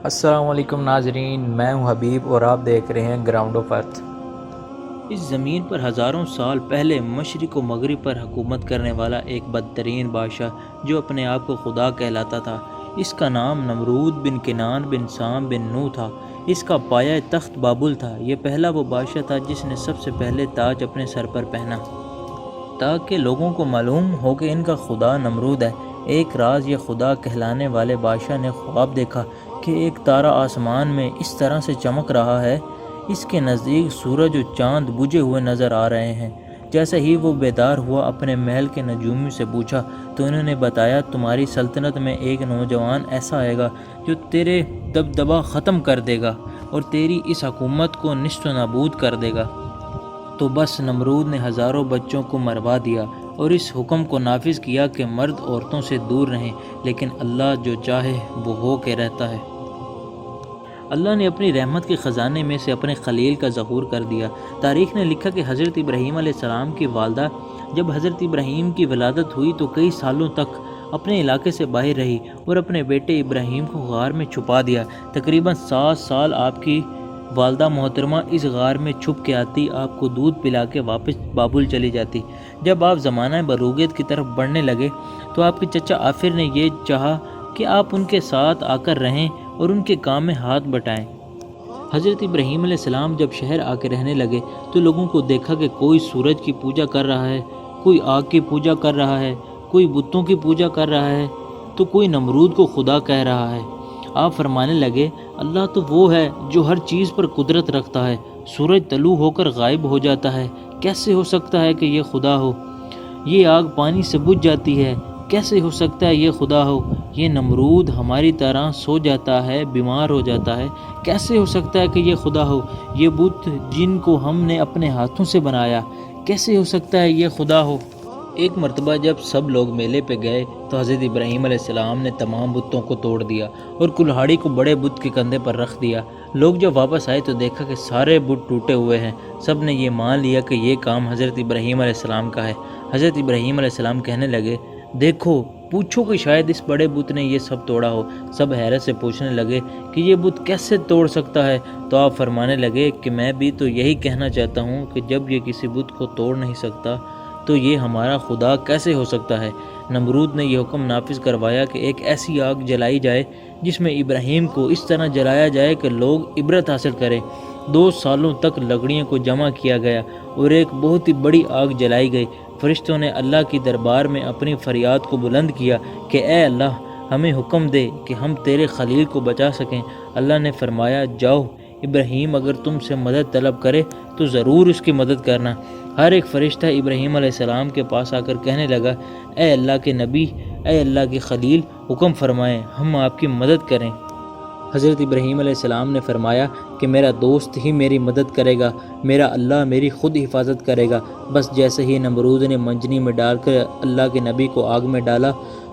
السلام علیکم ناظرین، میں ہوں حبیب اور آپ دیکھ رہے ہیں گراؤنڈ آف ارتھ۔ اس زمین پر ہزاروں سال پہلے مشرق و مغرب پر حکومت کرنے والا ایک بدترین بادشاہ جو اپنے آپ کو خدا کہلاتا تھا، اس کا نام نمرود بن کنان بن سام بن نوح تھا۔ اس کا پایہ تخت بابل تھا۔ یہ پہلا وہ بادشاہ تھا جس نے سب سے پہلے تاج اپنے سر پر پہنا تاکہ لوگوں کو معلوم ہو کہ ان کا خدا نمرود ہے۔ ایک راز یہ خدا کہلانے والے بادشاہ نے خواب دیکھا کہ ایک تارا آسمان میں اس طرح سے چمک رہا ہے، اس کے نزدیک سورج و چاند بجھے ہوئے نظر آ رہے ہیں۔ جیسے ہی وہ بیدار ہوا، اپنے محل کے نجومی سے پوچھا تو انہوں نے بتایا، تمہاری سلطنت میں ایک نوجوان ایسا آئے گا جو تیرے دبدبہ ختم کر دے گا اور تیری اس حکومت کو نیست و نابود کر دے گا۔ تو بس نمرود نے ہزاروں بچوں کو مروا دیا اور اس حکم کو نافذ کیا کہ مرد عورتوں سے دور رہیں، لیکن اللہ جو چاہے وہ ہو کے رہتا ہے۔ اللہ نے اپنی رحمت کے خزانے میں سے اپنے خلیل کا ظہور کر دیا۔ تاریخ نے لکھا کہ حضرت ابراہیم علیہ السلام کی والدہ جب حضرت ابراہیم کی ولادت ہوئی تو کئی سالوں تک اپنے علاقے سے باہر رہی اور اپنے بیٹے ابراہیم کو غار میں چھپا دیا۔ تقریباً 7 سال آپ کی والدہ محترمہ اس غار میں چھپ کے آتی، آپ کو دودھ پلا کے واپس بابل چلی جاتی۔ جب آپ زمانہ بلوغت کی طرف بڑھنے لگے تو آپ کے چچا آفر نے یہ چاہا کہ آپ ان کے ساتھ آ کر رہیں اور ان کے کام میں ہاتھ بٹائیں۔ حضرت ابراہیم علیہ السلام جب شہر آ کے رہنے لگے تو لوگوں کو دیکھا کہ کوئی سورج کی پوجا کر رہا ہے، کوئی آگ کی پوجا کر رہا ہے، کوئی بتوں کی پوجا کر رہا ہے، تو کوئی نمرود کو خدا کہہ رہا ہے۔ آپ فرمانے لگے، اللہ تو وہ ہے جو ہر چیز پر قدرت رکھتا ہے۔ سورج طلوع ہو کر غائب ہو جاتا ہے، کیسے ہو سکتا ہے کہ یہ خدا ہو؟ یہ آگ پانی سے بجھ جاتی ہے، کیسے ہو سکتا ہے یہ خدا ہو؟ یہ نمرود ہماری طرح سو جاتا ہے، بیمار ہو جاتا ہے، کیسے ہو سکتا ہے کہ یہ خدا ہو؟ یہ بت جن کو ہم نے اپنے ہاتھوں سے بنایا، کیسے ہو سکتا ہے یہ خدا ہو؟ ایک مرتبہ جب سب لوگ میلے پہ گئے تو حضرت ابراہیم علیہ السلام نے تمام بتوں کو توڑ دیا اور کلہاڑی کو بڑے بت کے کندھے پر رکھ دیا۔ لوگ جب واپس آئے تو دیکھا کہ سارے بت ٹوٹے ہوئے ہیں۔ سب نے یہ مان لیا کہ یہ کام حضرت ابراہیم علیہ السلام کا ہے۔ حضرت ابراہیم علیہ السلام کہنے لگے، دیکھو، پوچھو کہ شاید اس بڑے بت نے یہ سب توڑا ہو۔ سب حیرت سے پوچھنے لگے کہ یہ بت کیسے توڑ سکتا ہے؟ تو آپ فرمانے لگے کہ میں بھی تو یہی کہنا چاہتا ہوں کہ جب یہ کسی بت کو توڑ نہیں سکتا تو یہ ہمارا خدا کیسے ہو سکتا ہے؟ نمرود نے یہ حکم نافذ کروایا کہ ایک ایسی آگ جلائی جائے جس میں ابراہیم کو اس طرح جلایا جائے کہ لوگ عبرت حاصل کریں۔ 2 سالوں تک لکڑیوں کو جمع کیا گیا اور ایک بہت ہی بڑی آگ جلائی گئی۔ فرشتوں نے اللہ کی دربار میں اپنی فریاد کو بلند کیا کہ اے اللہ، ہمیں حکم دے کہ ہم تیرے خلیل کو بچا سکیں۔ اللہ نے فرمایا، جاؤ، ابراہیم اگر تم سے مدد طلب کرے تو ضرور اس کی مدد کرنا۔ ہر ایک فرشتہ ابراہیم علیہ السلام کے پاس آ کر کہنے لگا، اے اللہ کے نبی، اے اللہ کے خلیل، حکم فرمائیں، ہم آپ کی مدد کریں۔ حضرت ابراہیم علیہ السلام نے فرمایا کہ میرا دوست ہی میری مدد کرے گا، میرا اللہ میری خود حفاظت کرے گا۔ بس جیسے ہی نمرود نے منجنی میں ڈال کر اللہ کے نبی کو آگ میں ڈالا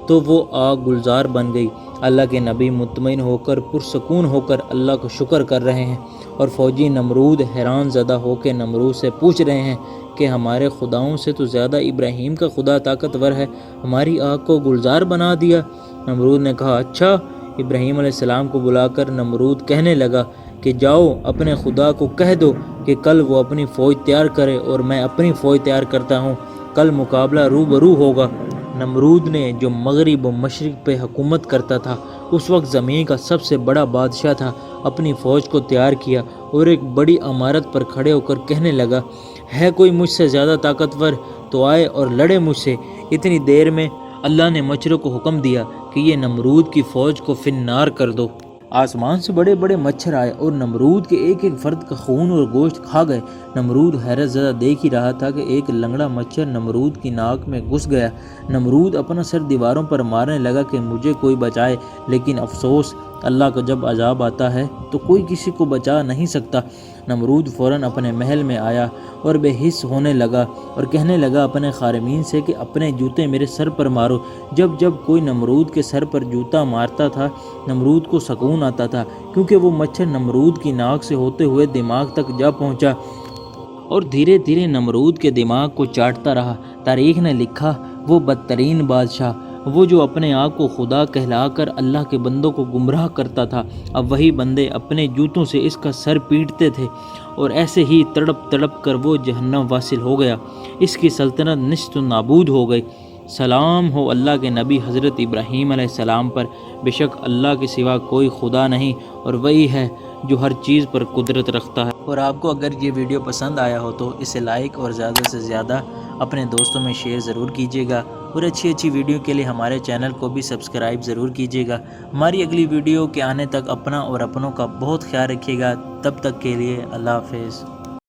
تو وہ آگ گلزار بن گئی۔ اللہ کے نبی مطمئن ہو کر پرسکون ہو کر اللہ کو شکر کر رہے ہیں، اور فوجی نمرود حیران زدہ ہو کے نمرود سے پوچھ رہے ہیں کہ ہمارے خداؤں سے تو زیادہ ابراہیم کا خدا طاقتور ہے، ہماری آگ کو گلزار بنا دیا۔ نمرود نے کہا، اچھا۔ ابراہیم علیہ السلام کو بلا کر نمرود کہنے لگا کہ جاؤ، اپنے خدا کو کہہ دو کہ کل وہ اپنی فوج تیار کرے اور میں اپنی فوج تیار کرتا ہوں، کل مقابلہ روبرو ہوگا۔ نمرود نے، جو مغرب و مشرق پہ حکومت کرتا تھا، اس وقت زمین کا سب سے بڑا بادشاہ تھا، اپنی فوج کو تیار کیا اور ایک بڑی عمارت پر کھڑے ہو کر کہنے لگا، ہے کوئی مجھ سے زیادہ طاقتور تو آئے اور لڑے مجھ سے۔ اتنی دیر میں اللہ نے مچھروں کو حکم دیا کہ یہ نمرود کی فوج کو فی النار کر دو۔ آسمان سے بڑے بڑے مچھر آئے اور نمرود کے ایک ایک فرد کا خون اور گوشت کھا گئے۔ نمرود حیرت زدہ دیکھ ہی رہا تھا کہ ایک لنگڑا مچھر نمرود کی ناک میں گھس گیا۔ نمرود اپنا سر دیواروں پر مارنے لگا کہ مجھے کوئی بچائے، لیکن افسوس، اللہ کا جب عذاب آتا ہے تو کوئی کسی کو بچا نہیں سکتا۔ نمرود فوراً اپنے محل میں آیا اور بے حس ہونے لگا اور کہنے لگا اپنے خادمین سے کہ اپنے جوتے میرے سر پر مارو۔ جب جب کوئی نمرود کے سر پر جوتا مارتا تھا، نمرود کو سکون آتا تھا، کیونکہ وہ مچھر نمرود کی ناک سے ہوتے ہوئے دماغ تک جا پہنچا اور دھیرے دھیرے نمرود کے دماغ کو چاٹتا رہا۔ تاریخ نے لکھا، وہ بدترین بادشاہ وہ جو اپنے آپ کو خدا کہلا کر اللہ کے بندوں کو گمراہ کرتا تھا، اب وہی بندے اپنے جوتوں سے اس کا سر پیٹتے تھے، اور ایسے ہی تڑپ تڑپ کر وہ جہنم واصل ہو گیا، اس کی سلطنت نیست و نابود ہو گئی۔ سلام ہو اللہ کے نبی حضرت ابراہیم علیہ السلام پر، بے شک اللہ کے سوا کوئی خدا نہیں، اور وہی ہے جو ہر چیز پر قدرت رکھتا ہے۔ اور آپ کو اگر یہ ویڈیو پسند آیا ہو تو اسے لائک اور زیادہ سے زیادہ اپنے دوستوں میں شیئر ضرور کیجیے گا، اور اچھی ویڈیو کے لیے ہمارے چینل کو بھی سبسکرائب ضرور کیجیے گا۔ ہماری اگلی ویڈیو کے آنے تک اپنا اور اپنوں کا بہت خیال رکھیے گا۔ تب تک کے لیے اللہ حافظ۔